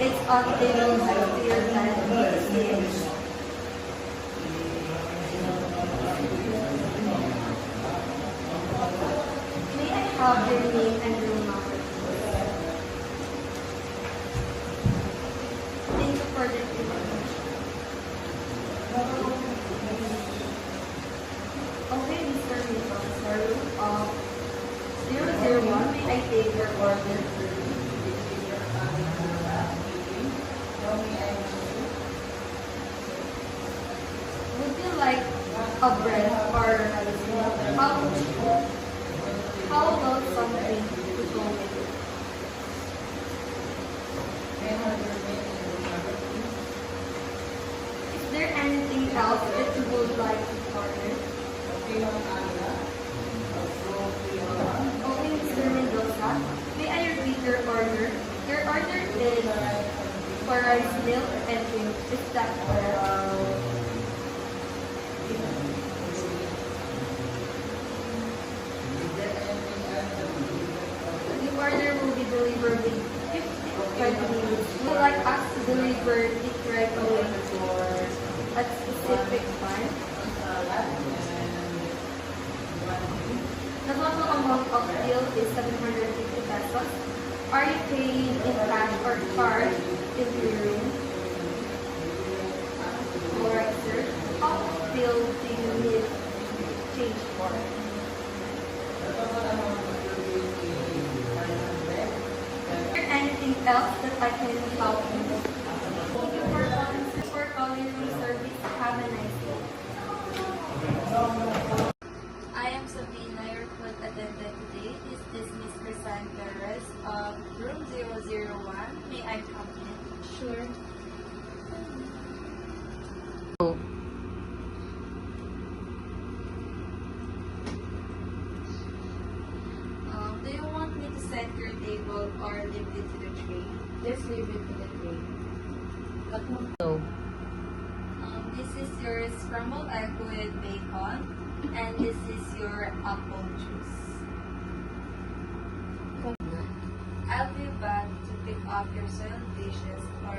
It's on table next to your bed. May I have your name and room number? Thank you for the information. Okay, Mr. Nichols, sir. 001, may I take your order? Would you like a bread or how about something to go with it? Is there anything else that you would like to order? Okay, Mr. Mendoza, may I repeat your order? Your order is for rice, milk, and drink. Is that correct? The order will be delivered in 15 to 20 minutes. Would you like us to deliver it right away at specific time? The total amount of bill is 750 pesos. Are you paying in cash or card in your room? Alright, sir. How much bill do you need change for? Is there anything else that I can help you with? Thank you for calling room service. Have a nice day. I am Sabina, your food attendant today. Is this Miss Crisan Perez of room 001? May I come in? Sure. Do you want me to set your table or leave it to the tray? Just leave it to the tray. This is your scrambled egg with bacon, and this is your apple juice. I'll be back to pick up your soiled dishes or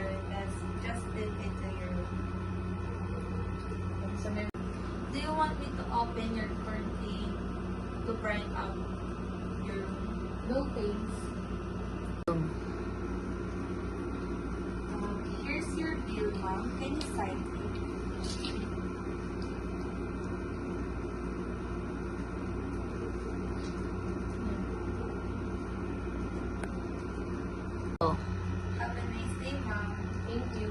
just leave it to your room. Do you want me to open your curtain to brighten up your room? No thanks. Here's your bill, ma'am. Can you sign it? Have a nice day, ma'am. Thank you.